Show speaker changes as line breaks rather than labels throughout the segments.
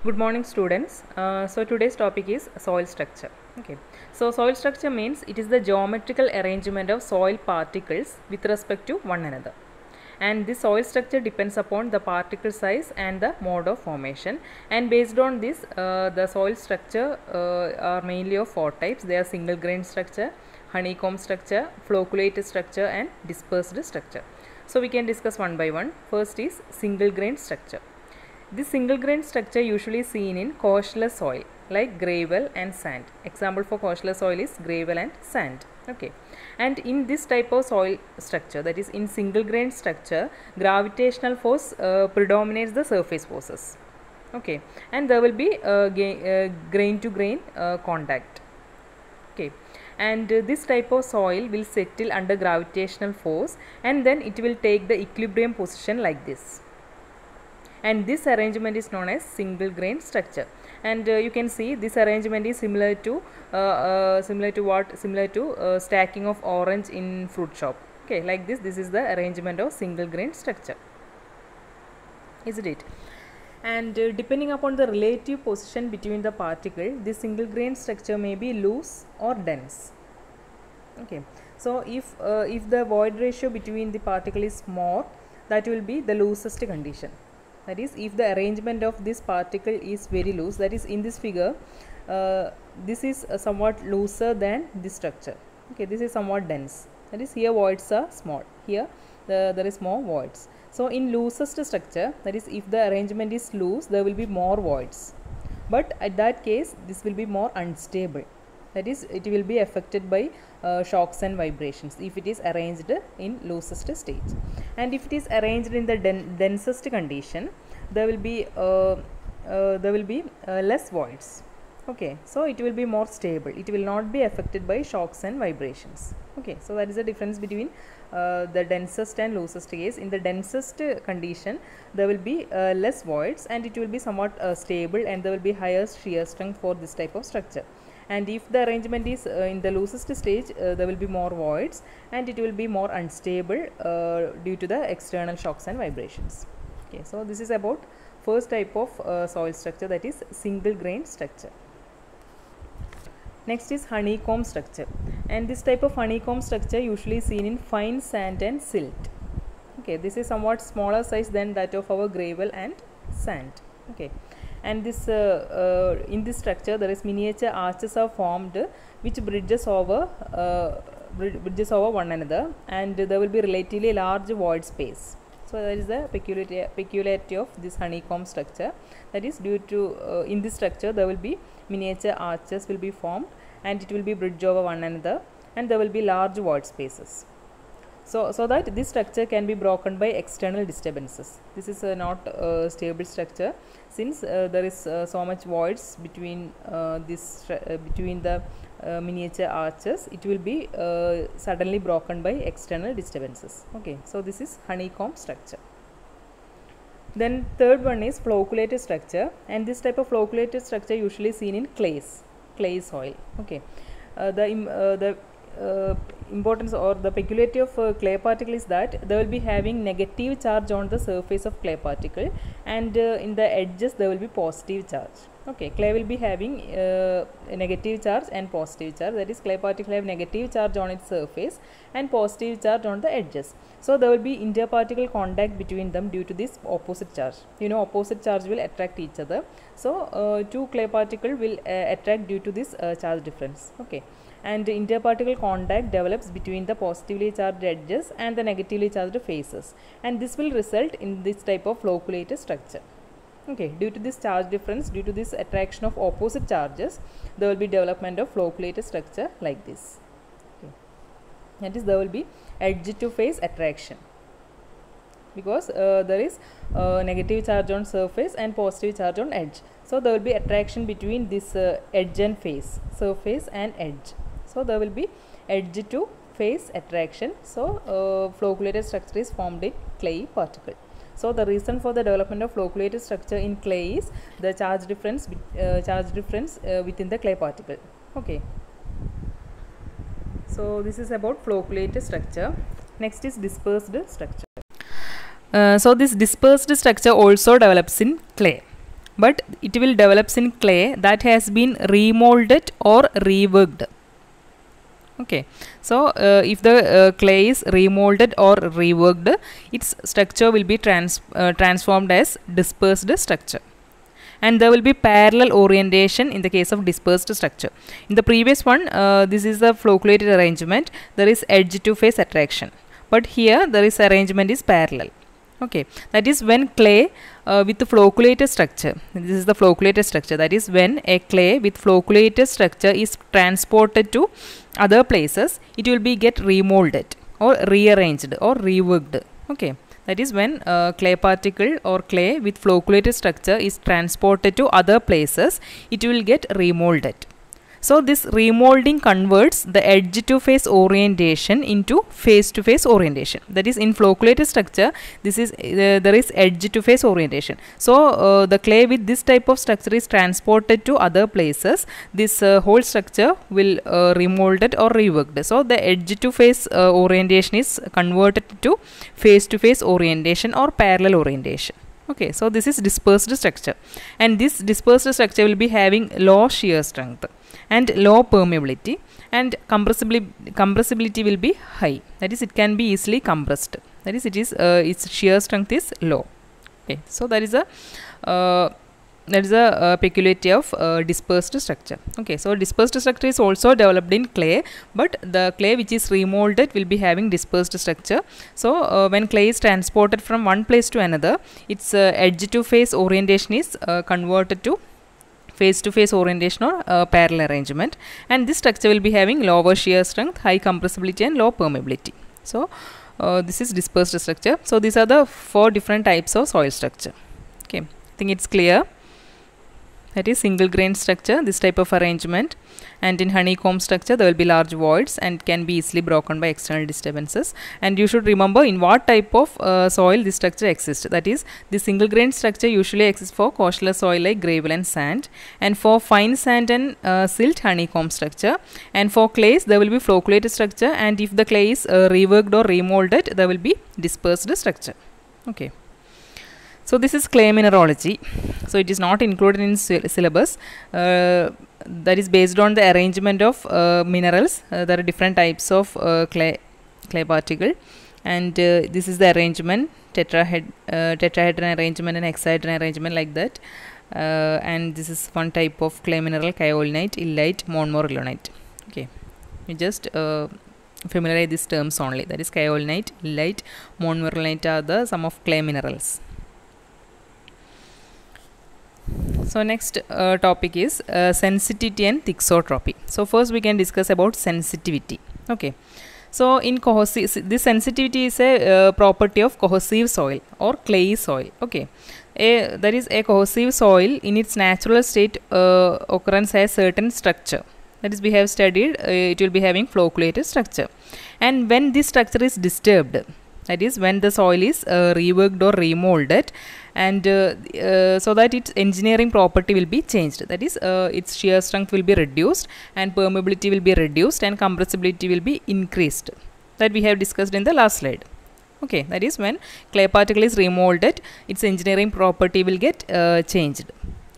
Good morning, students. So today's topic is soil structure. Okay. So soil structure means it is the geometrical arrangement of soil particles with respect to one another. And this soil structure depends upon the particle size and the mode of formation. And based on this, the soil structure are mainly of four types. They are single grain structure, honeycomb structure, flocculate structure, and dispersed structure. So we can discuss one by one. First is single grain structure. This single grain structure usually seen in coastal soil like gravel and sand. Example for coastal soil is gravel and sand. Okay, and in this type of soil structure, that is in single grain structure, gravitational force predominates the surface forces. Okay, and there will be grain to grain contact. Okay, and this type of soil will settle under gravitational force, and then it will take the equilibrium position like this. And this arrangement is known as single grain structure. And you can see this arrangement is similar to stacking of orange in fruit shop. Okay, like this is the arrangement of single grain structure, isn't it? And depending upon the relative position between the particle, this single grain structure may be loose or dense. Okay, so if the void ratio between the particle is more, that will be the loosest condition. That is, if the arrangement of this particle is very loose, that is in this figure, this is somewhat looser than this structure. Okay, this is somewhat dense. That is, here voids are small. Here there is more voids. So in loosest structure, that is, if the arrangement is loose, there will be more voids. But at that case, this will be more unstable. That is, it will be affected by shocks and vibrations if it is arranged in loosest state. And if it is arranged in the densest condition, there will be less voids. Okay, so it will be more stable. It will not be affected by shocks and vibrations. Okay, so that is the difference between the densest and loosest case. In the densest condition, there will be less voids, and it will be somewhat stable, and there will be higher shear strength for this type of structure. And if the arrangement is in the loosest stage, there will be more voids, and it will be more unstable due to the external shocks and vibrations. Okay, so this is about first type of soil structure, that is single grain structure. Next is honeycomb structure, and this type of honeycomb structure usually seen in fine sand and silt. Okay, this is somewhat smaller size than that of our gravel and sand. Okay, and this in this structure there is miniature arches are formed which bridges over one another, and there will be relatively large void space. So that is the peculiarity of this honeycomb structure. That is, due to in this structure there will be miniature arches will be formed, and it will be bridged over one another, and there will be large void spaces. So that this structure can be broken by external disturbances. This is not a stable structure, since there is so much voids between between the miniature arches. It will be suddenly broken by external disturbances. Okay, so this is honeycomb structure. Then third one is flocculated structure, and this type of flocculated structure usually seen in clay soil. Okay, the importance or the peculiarity of clay particle is that they will be having negative charge on the surface of clay particle, and in the edges there will be positive charge. Okay, clay will be having a negative charge and positive charge. That is, clay particle have negative charge on its surface and positive charge on the edges. So there will be interparticle contact between them due to this opposite charge. You know, opposite charge will attract each other. So two clay particle will attract due to this charge difference. Okay, and interparticle contact develops between the positively charged edges and the negatively charged faces, and this will result in this type of flocculated structure. Okay, due to this charge difference, due to this attraction of opposite charges, there will be development of flocculated structure like this. Okay, that is, there will be edge to face attraction, because there is negative charge on surface and positive charge on edge. So there will be attraction between this edge and face, surface and edge. So there will be edge to face attraction. So flocculated structure is formed in clay particle. So the reason for the development of flocculated structure in clay is the charge difference within the clay particle. Okay, so this is about flocculated structure. Next is dispersed structure. So this dispersed structure also develops in clay. but it will develops in clay that has been remolded or reworked. Okay, so if the clay is remolded or reworked, its structure will be transformed as dispersed structure, and there will be parallel orientation in the case of dispersed structure. In the previous one, this is the flocculated arrangement, there is edge to face attraction, but here there is arrangement is parallel. Okay, that is when clay with the flocculated structure, this is the flocculated structure, that is when a clay with flocculated structure is transported to other places, it will be get remolded or rearranged or reworked. Okay, that is when clay particle or clay with flocculated structure is transported to other places, it will get remolded. So this remolding converts the edge to face orientation into face to face orientation. That is, in flocculated structure, this is there is edge to face orientation. So the clay with this type of structure is transported to other places. This whole structure will remolded or reworked. So the edge to face orientation is converted to face orientation or parallel orientation. Okay, so this is dispersed structure, and this dispersed structure will be having low shear strength and low permeability, and compressibility will be high. That is, it can be easily compressed. That is, it is its shear strength is low. Okay, so that is a peculiarity of dispersed structure. Okay, so dispersed structure is also developed in clay, but the clay which is remolded will be having dispersed structure. So when clay is transported from one place to another, its edge to face orientation is converted to face to face orientation or parallel arrangement, and this structure will be having lower shear strength, high compressibility and low permeability. So this is dispersed structure. So these are the 4 different types of soil structure. Okay, I think it's clear. That is single grain structure, this type of arrangement, and in honeycomb structure there will be large voids and can be easily broken by external disturbances. And you should remember in what type of soil this structure exists. That is, the single grain structure usually exists for coastal soil like gravel and sand, and for fine sand and silt, honeycomb structure, and for clays there will be flocculated structure, and if the clay is reworked or remolded, there will be dispersed structure. Okay. So this is clay mineralogy. So it is not included in syllabus. That is based on the arrangement of minerals. There are different types of clay particle, and this is the arrangement: tetrahedron arrangement and hexahedron arrangement, like that. And this is one type of clay mineral: kyaolinite, illite, montmorillonite. Okay, you just familiarize these terms only. That is, kyaolinite, illite, montmorillonite are the some of clay minerals. So next topic is sensitivity and thixotropy. So first we can discuss about sensitivity. Okay, so in cohesive, this sensitivity is a property of cohesive soil or clayey soil. Okay, that is, a cohesive soil in its natural state occurrence has certain structure. That is, we have studied it will be having flocculated structure, and when this structure is disturbed, that is when the soil is reworked or remolded, and so that its engineering property will be changed. That is, its shear strength will be reduced, and permeability will be reduced, and compressibility will be increased. That we have discussed in the last slide. Okay, that is when clay particle is remolded, its engineering property will get changed.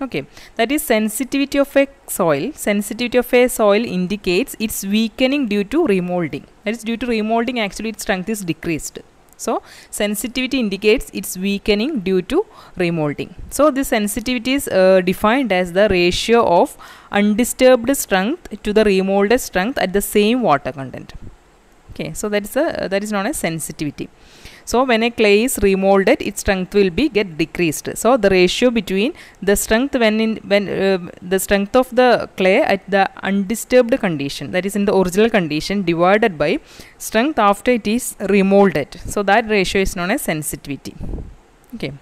Okay, that is sensitivity of a soil. Sensitivity of a soil indicates its weakening due to remolding. That is, due to remolding, actually its strength is decreased. So sensitivity indicates its weakening due to remolding. So this sensitivity is defined as the ratio of undisturbed strength to the remolded strength at the same water content. Okay, so that is known as sensitivity. So when a clay is remolded, its strength will be get decreased. So the ratio between the strength the strength of the clay at the undisturbed condition, that is in the original condition, divided by strength after it is remolded. So that ratio is known as sensitivity. Okay.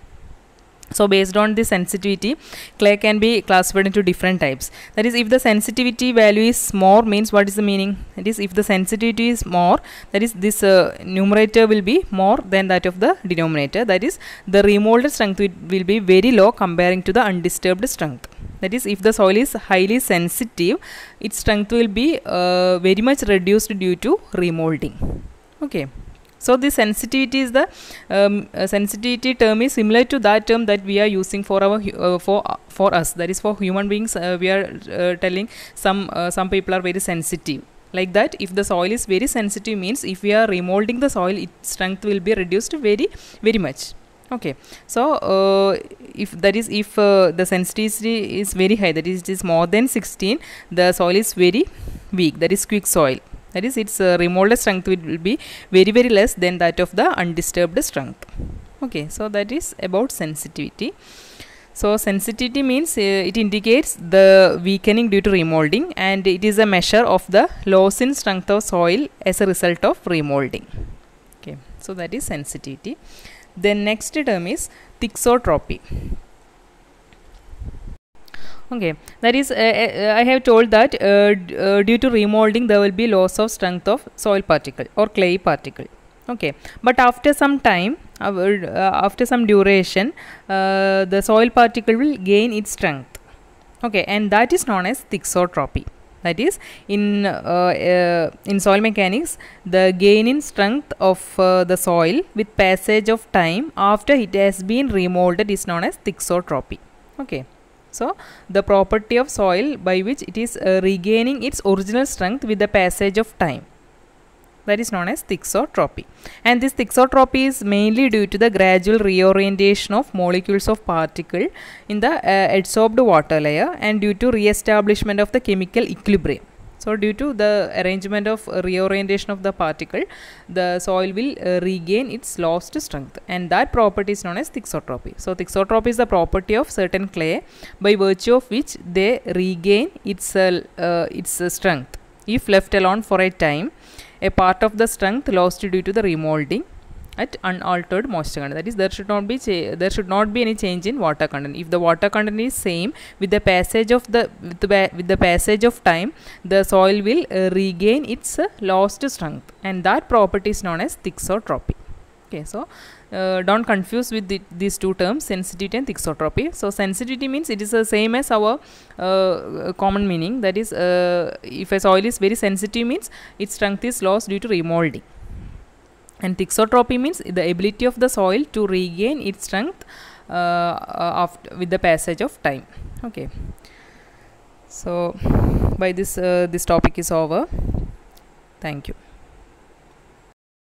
So based on the sensitivity, clay can be classified into different types. That is, if the sensitivity value is more, means what is the meaning? That is, if the sensitivity is more, that is this numerator will be more than that of the denominator. That is, the remolded strength will be very low comparing to the undisturbed strength. That is, if the soil is highly sensitive, its strength will be very much reduced due to remolding. Okay. So the sensitivity is the sensitivity term is similar to that term that we are using for our for us, that is for human beings. We are telling some people are very sensitive, like that. If the soil is very sensitive means if we are remolding the soil, its strength will be reduced very much. Okay, so if the sensitivity is very high, that is it is more than 16, the soil is very weak, that is quick soil, that is its remolded strength will be very less than that of the undisturbed strength. Okay, so that is about sensitivity. So sensitivity means it indicates the weakening due to remolding, and it is a measure of the loss in strength of soil as a result of remolding. Okay, so that is sensitivity. Then next term is thixotropy. Okay, that is I have told that due to remolding there will be loss of strength of soil particle or clay particle. Okay, but after some time, after some duration, the soil particle will gain its strength. Okay, and that is known as thixotropy. That is in soil mechanics, the gain in strength of the soil with passage of time after it has been remolded is known as thixotropy. Okay, so the property of soil by which it is regaining its original strength with the passage of time, that is known as thixotropy. And this thixotropy is mainly due to the gradual reorientation of molecules of particle in the adsorbed water layer and due to re-establishment of the chemical equilibrium. So due to the arrangement of reorientation of the particle, the soil will regain its lost strength, and that property is known as thixotropy. So thixotropy is the property of certain clay by virtue of which they regain its strength if left alone for a time. A part of the strength lost due to the remolding at unaltered moisture content, that is there should not be any change in water content. If the water content is same, with the passage of the passage of time, the soil will regain its lost strength, and that property is known as thixotropy. Okay, so don't confuse with these two terms, sensitivity and thixotropy. So sensitivity means it is the same as our common meaning, that is if a soil is very sensitive means its strength is lost due to remolding, and thixotropy means the ability of the soil to regain its strength after with the passage of time. Okay, so by this this topic is over. Thank you.